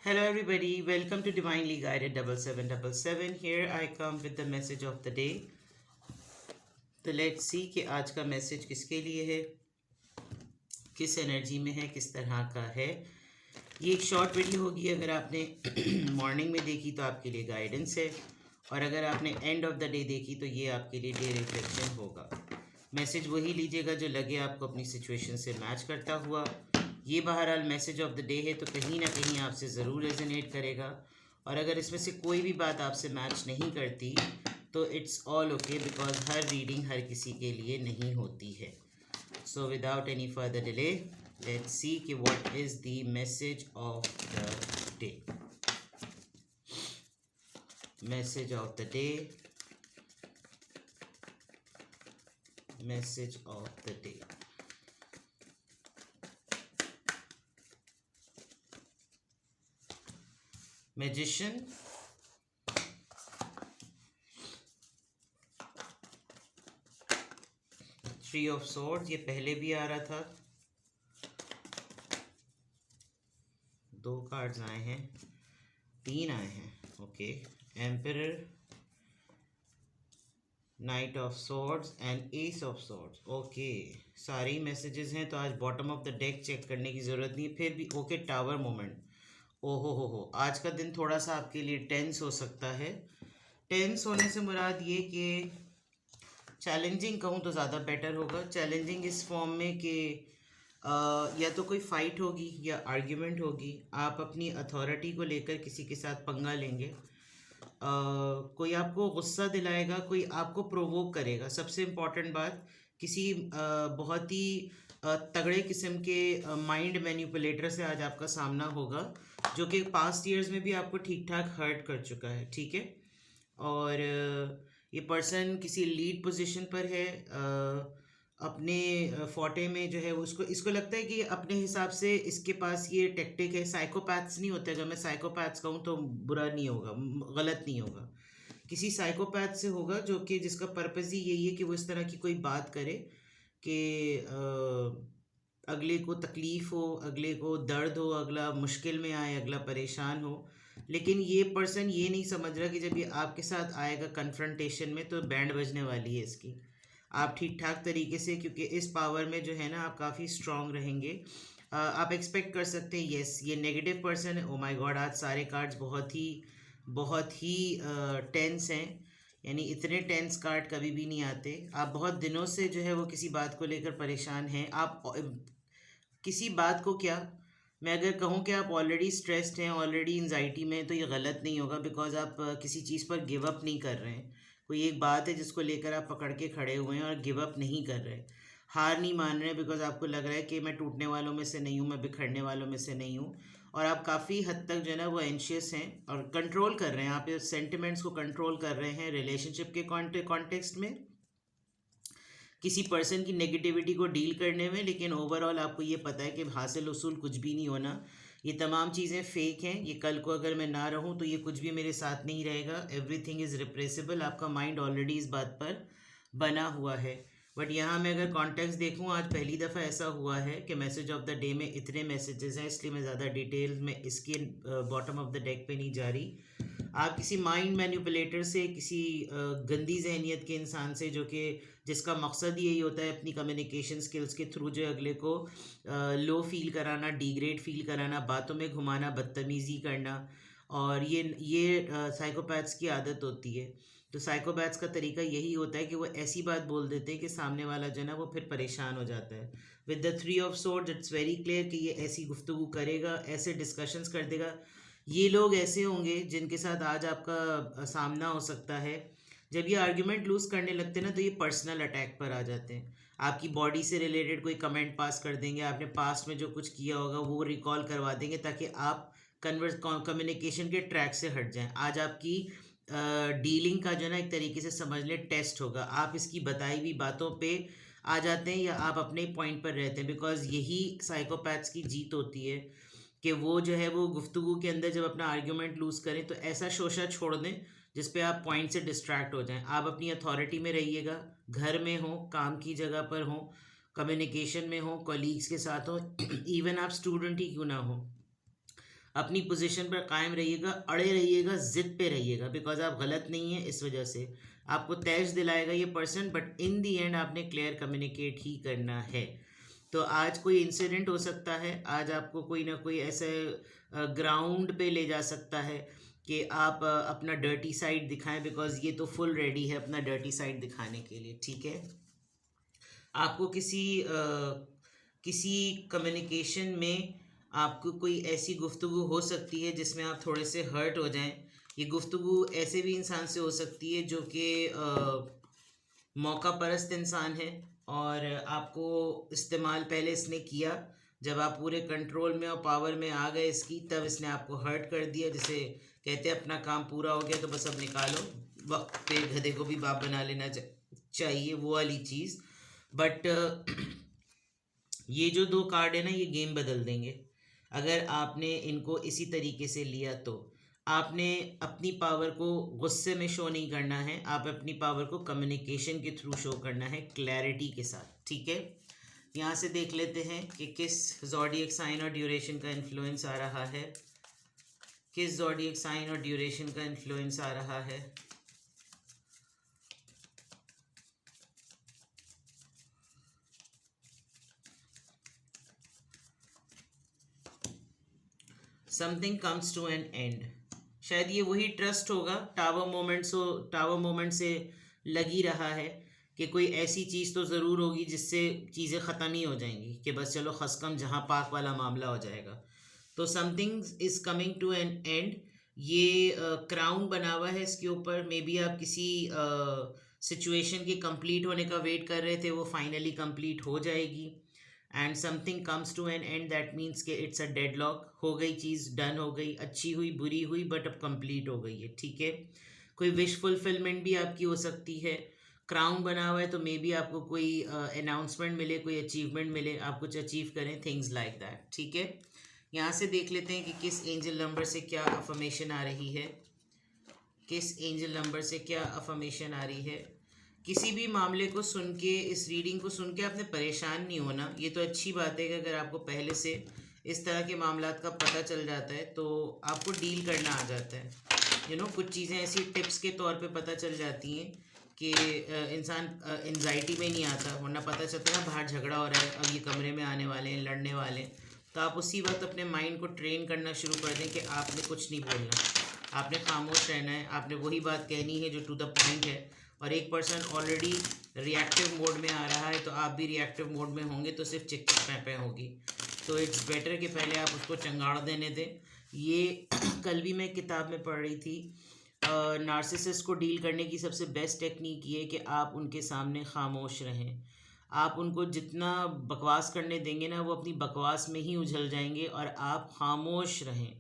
Hello, everybody. Welcome to Divinely Guided 7777. Here I come with the message of the day. तो let's see कि आज का message किसके लिए है, किस एनर्जी में है, किस तरह का है। ये एक शॉर्ट वीडियो होगी। अगर आपने मॉर्निंग में देखी तो आपके लिए गाइडेंस है, और अगर आपने एंड ऑफ द डे देखी तो ये आपके लिए डे रिफ्लेक्शन होगा। मैसेज वही लीजिएगा जो लगे आपको अपनी सिचुएशन से मैच करता हुआ। ये बहरहाल मैसेज ऑफ द डे है, तो कहीं ना कहीं आपसे ज़रूर रेजोनेट करेगा। और अगर इसमें से कोई भी बात आपसे मैच नहीं करती तो इट्स ऑल ओके, बिकॉज हर रीडिंग हर किसी के लिए नहीं होती है। So without any further delay, let's see कि what is the message of the day. Message of the day, message of the day. Magician, three of swords, ये पहले भी आ रहा था। दो कार्ड्स आए हैं, तीन आए हैं, okay. Emperor, knight of swords and ace of swords, okay. सारे ही मैसेजेस हैं, तो आज bottom of the deck check करने की ज़रूरत नहीं है। फिर भी ओके, टावर मोमेंट। ओहो हो, आज का दिन थोड़ा सा आपके लिए टेंस हो सकता है। टेंस होने से मुराद ये कि चैलेंजिंग कहूँ तो ज़्यादा बेटर होगा। चैलेंजिंग इस फॉर्म में कि या तो कोई फाइट होगी या आर्ग्यूमेंट होगी। आप अपनी अथॉरिटी को लेकर किसी के साथ पंगा लेंगे। कोई आपको गुस्सा दिलाएगा, कोई आपको प्रोवोक करेगा। सबसे इम्पॉर्टेंट बात, किसी बहुत ही तगड़े किस्म के माइंड मैनिपुलेटर से आज आपका सामना होगा, जो कि पास्ट ईयर्स में भी आपको ठीक ठाक हर्ट कर चुका है, ठीक है। और ये पर्सन किसी लीड पोजीशन पर है, अपने फोटे में जो है उसको इसको लगता है कि अपने हिसाब से इसके पास ये टेक्टिक है। साइकोपैथ्स नहीं होते, अगर मैं साइकोपैथ्स कहूँ तो बुरा नहीं होगा, गलत नहीं होगा। किसी साइकोपैथ से होगा जो कि जिसका पर्पज़ ही यही है कि वो इस तरह की कोई बात करे कि अगले को तकलीफ़ हो, अगले को दर्द हो, अगला मुश्किल में आए, अगला परेशान हो। लेकिन ये पर्सन ये नहीं समझ रहा कि जब ये आपके साथ आएगा कन्फ्रंटेशन में तो बैंड बजने वाली है इसकी। आप ठीक ठाक तरीके से, क्योंकि इस पावर में जो है ना आप काफ़ी स्ट्रांग रहेंगे। आप एक्सपेक्ट कर सकते हैं, यस ये नेगेटिव पर्सन है। ओ माय गॉड, आज सारे कार्ड्स बहुत ही टेंस हैं। यानी इतने टेंस कार्ड कभी भी नहीं आते। आप बहुत दिनों से जो है वो किसी बात को लेकर परेशान हैं। आप किसी बात को क्या, मैं अगर कहूँ कि आप ऑलरेडी स्ट्रेस्ड हैं, ऑलरेडी एंजाइटी में हैं, तो ये गलत नहीं होगा, बिकॉज आप किसी चीज़ पर गिव अप नहीं कर रहे हैं। कोई एक बात है जिसको लेकर आप पकड़ के खड़े हुए हैं और गिव अप नहीं कर रहे, हार नहीं मान रहे, बिकॉज आपको लग रहा है कि मैं टूटने वालों में से नहीं हूँ, मैं बिखरने वालों में से नहीं हूँ। और आप काफ़ी हद तक जो है ना वो एंशियस हैं और कंट्रोल कर रहे हैं। आप सेंटिमेंट्स को कंट्रोल कर रहे हैं रिलेशनशिप के कॉन्टेक्स्ट में, किसी पर्सन की नेगेटिविटी को डील करने में। लेकिन ओवरऑल आपको ये पता है कि हासिल उसूल कुछ भी नहीं होना, ये तमाम चीज़ें फेक हैं। ये कल को अगर मैं ना रहूँ तो ये कुछ भी मेरे साथ नहीं रहेगा। Everything is repressible. आपका माइंड ऑलरेडी इस बात पर बना हुआ है। बट यहाँ मैं अगर कॉन्टेक्स्ट देखूँ, आज पहली दफ़ा ऐसा हुआ है कि मैसेज ऑफ द डे में इतने मैसेजेस हैं, इसलिए मैं ज़्यादा डिटेल में इसके बॉटम ऑफ द डेक पे नहीं जा रही। आप किसी माइंड मैनिपुलेटर से, किसी गंदी जहनीत के इंसान से, जो कि जिसका मकसद यही होता है अपनी कम्युनिकेशन स्किल्स के थ्रू जो अगले को लो फील कराना, डिग्रेड फील कराना, बातों में घुमाना, बदतमीज़ी करना। और ये साइकोपैथ्स की आदत होती है। तो साइकोपैथ्स का तरीका यही होता है कि वो ऐसी बात बोल देते हैं कि सामने वाला जो है ना वो फिर परेशान हो जाता है। With the three of swords it's very clear कि ये ऐसी गुफ्तगू करेगा, ऐसे डिस्कशंस कर देगा। ये लोग ऐसे होंगे जिनके साथ आज आपका सामना हो सकता है। जब ये आर्ग्यूमेंट लूज करने लगते हैं ना, तो ये पर्सनल अटैक पर आ जाते हैं। आपकी बॉडी से रिलेटेड कोई कमेंट पास कर देंगे, आपने पास्ट में जो कुछ किया होगा वो रिकॉल करवा देंगे, ताकि आप कम्युनिकेशन के ट्रैक से हट जाएं। आज आपकी डीलिंग का जो है ना एक तरीके से समझ लें टेस्ट होगा। आप इसकी बताई हुई बातों पे आ जाते हैं या आप अपने पॉइंट पर रहते हैं, बिकॉज यही साइकोपैथ्स की जीत होती है कि वो जो है वो गुफ्तगू के अंदर जब अपना आर्ग्यूमेंट लूज़ करें तो ऐसा शोशा छोड़ दें जिस पे आप पॉइंट से डिस्ट्रैक्ट हो जाएं। आप अपनी अथॉरिटी में रहिएगा, घर में हो, काम की जगह पर हो, कम्युनिकेशन में हो, कलीग्स के साथ हो, इवन आप स्टूडेंट ही क्यों ना हो। अपनी पोजीशन पर कायम रहिएगा, अड़े रहिएगा, जिद पे रहिएगा, बिकॉज आप गलत नहीं है। इस वजह से आपको तैश दिलाएगा ये person, but in the and आपने क्लियर कम्युनिकेट ही करना है। तो आज कोई इंसिडेंट हो सकता है, आज आपको कोई ना कोई ऐसे ग्राउंड पे ले जा सकता है कि आप अपना डर्टी साइड दिखाएं, बिकॉज ये तो फुल रेडी है अपना डर्टी साइड दिखाने के लिए। ठीक है, आपको किसी कम्युनिकेशन में आपको कोई ऐसी गुफ्तगू हो सकती है जिसमें आप थोड़े से हर्ट हो जाएं। ये गुफ्तगू ऐसे भी इंसान से हो सकती है जो कि मौका परस्त इंसान है, और आपको इस्तेमाल पहले इसने किया, जब आप पूरे कंट्रोल में और पावर में आ गए इसकी, तब इसने आपको हर्ट कर दिया। जैसे कहते हैं अपना काम पूरा हो गया तो बस अब निकालो, वक्त पे गधे को भी बाप बना लेना चाहिए, वो वाली चीज़। बट ये जो दो कार्ड है ना, ये गेम बदल देंगे अगर आपने इनको इसी तरीके से लिया। तो आपने अपनी पावर को गुस्से में शो नहीं करना है, आप अपनी पावर को कम्युनिकेशन के थ्रू शो करना है, क्लैरिटी के साथ। ठीक है, यहाँ से देख लेते हैं कि किस ज़ोडिएक साइन और ड्यूरेशन का इन्फ्लुएंस आ रहा है, किस ज़ोडिएक साइन और ड्यूरेशन का इन्फ्लुएंस आ रहा है। Something comes to an end, शायद ये वही ट्रस्ट होगा। टावर मोमेंट से लगी रहा है कि कोई ऐसी चीज़ तो ज़रूर होगी जिससे चीज़ें ख़त्म ही हो जाएंगी, कि बस चलो खसकम जहाँ पाक वाला मामला हो जाएगा। तो something is coming to an end. ये क्राउन बना हुआ है इसके ऊपर। मे बी आप किसी सिचुएशन के कंप्लीट होने का वेट कर रहे थे, वो फाइनली कंप्लीट हो जाएगी। And something comes to an end, that means कि इट्स अ डेडलॉक, हो गई चीज़, डन हो गई, अच्छी हुई बुरी हुई, बट अब कंप्लीट हो गई है। ठीक है, कोई विश फुलफिलमेंट भी आपकी हो सकती है। क्राउन बना हुआ है तो मे बी आपको कोई अनाउंसमेंट मिले, कोई अचीवमेंट मिले, आप कुछ अचीव करें, थिंग्स लाइक दैट। ठीक है, यहाँ से देख लेते हैं कि किस एंजल नंबर से क्या अफर्मेशन आ रही है, किस एंजल नंबर से क्या अफर्मेशन आ रही है। किसी भी मामले को सुन के, इस रीडिंग को सुन के आपने परेशान नहीं होना। ये तो अच्छी बात है कि अगर आपको पहले से इस तरह के मामलात का पता चल जाता है तो आपको डील करना आ जाता है। कुछ चीज़ें ऐसी टिप्स के तौर पे पता चल जाती हैं कि इंसान एंजाइटी में नहीं आता, वरना पता चलता है ना बाहर झगड़ा हो रहा है, अब ये कमरे में आने वाले हैं, लड़ने वाले हैं, तो आप उसी वक्त अपने माइंड को ट्रेन करना शुरू कर दें कि आपने कुछ नहीं बोलना, आपने खामोश रहना है, आपने वही बात कहनी है जो टू द पॉइंट है। और एक पर्सन ऑलरेडी रिएक्टिव मोड में आ रहा है तो आप भी रिएक्टिव मोड में होंगे तो सिर्फ चिक चिक पे होगी। तो इट्स बेटर कि पहले आप उसको चंगाड़ देने दें। ये कल भी मैं किताब में पढ़ रही थी, नार्सिसिस्ट को डील करने की सबसे बेस्ट टेक्निक ये है कि आप उनके सामने खामोश रहें। आप उनको जितना बकवास करने देंगे ना, वो अपनी बकवास में ही उझल जाएंगे, और आप खामोश रहें।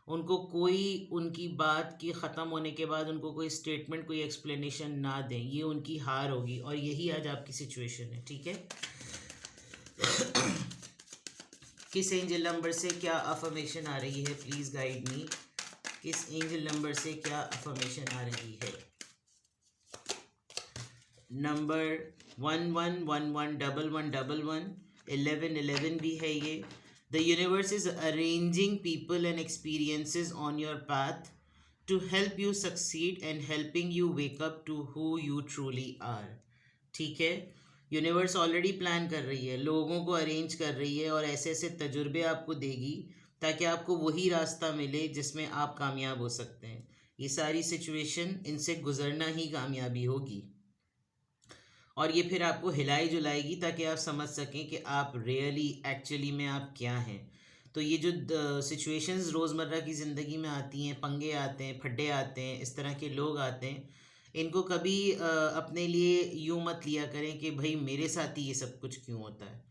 उनको कोई, उनकी बात की ख़त्म होने के बाद उनको कोई स्टेटमेंट, कोई एक्सप्लेनेशन ना दें, ये उनकी हार होगी, और यही आज आपकी सिचुएशन है। ठीक है, किस एंजल नंबर से क्या अफर्मेशन आ रही है, प्लीज़ गाइड मी। किस एंजल नंबर से क्या अफर्मेशन आ रही है। नंबर 11111111, 1111 भी है ये। The universe is arranging people and experiences on your path to help you succeed and helping you wake up to who you truly are. ठीक है, यूनिवर्स ऑलरेडी प्लान कर रही है, लोगों को अरेंज कर रही है, और ऐसे ऐसे तजुर्बे आपको देगी ताकि आपको वही रास्ता मिले जिसमें आप कामयाब हो सकते हैं। ये सारी सिचुएशन, इनसे गुजरना ही कामयाबी होगी, और ये फिर आपको हिलाई जुलाएगी ताकि आप समझ सकें कि आप रियली एक्चुअली में आप क्या हैं। तो ये जो सिचुएशंस रोज़मर्रा की ज़िंदगी में आती हैं, पंगे आते हैं, फड्डे आते हैं, इस तरह के लोग आते हैं, इनको कभी अपने लिए यूँ मत लिया करें कि भाई मेरे साथ ही ये सब कुछ क्यों होता है।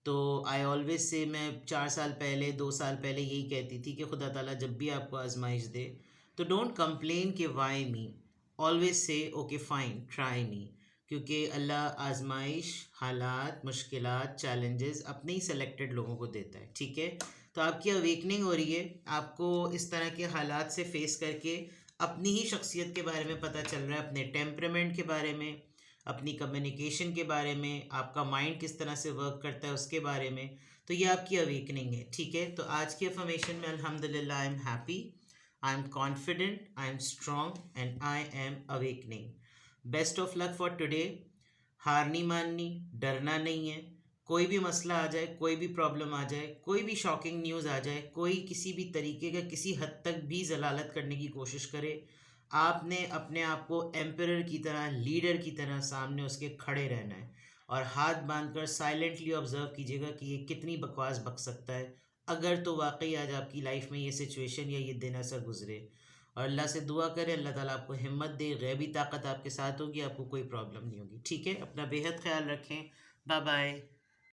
तो आई ऑलवेज से, मैं 4 साल पहले, 2 साल पहले यही कहती थी कि खुदा ताला जब भी आपको आजमाइश दे तो डोंट कंप्लेन कि why me, always say okay fine try me, क्योंकि अल्लाह आजमाइश, हालात, मुश्किलात, चैलेंजेस अपने ही सेलेक्टेड लोगों को देता है। ठीक है, तो आपकी अवेकनिंग हो रही है, आपको इस तरह के हालात से फेस करके अपनी ही शख्सियत के बारे में पता चल रहा है, अपने टेम्परामेंट के बारे में, अपनी कम्युनिकेशन के बारे में, आपका माइंड किस तरह से वर्क करता है उसके बारे में। तो ये आपकी अवेकनिंग है, ठीक है। तो आज की अफर्मेशन में अल्हम्दुलिल्लाह I am happy, I am confident, I am strong and I am awakening. Best of luck for today. हार नहीं माननी, डरना नहीं है। कोई भी मसला आ जाए, कोई भी प्रॉब्लम आ जाए, कोई भी शॉकिंग न्यूज़ आ जाए, कोई किसी भी तरीके का किसी हद तक भी जलालत करने की कोशिश करे, आपने अपने आप को एम्परर की तरह, लीडर की तरह सामने उसके खड़े रहना है और हाथ बांधकर साइलेंटली ऑब्जर्व कीजिएगा कि ये कितनी बकवास बक सकता है, अगर तो वाकई आज आपकी लाइफ में ये सिचुएशन या ये दिन ऐसा गुजरे। और अल्लाह से दुआ करें, अल्लाह ताला आपको हिम्मत दे, गैबी ताकत आपके साथ होगी, आपको कोई प्रॉब्लम नहीं होगी, ठीक है। अपना बेहद ख्याल रखें। Bye bye.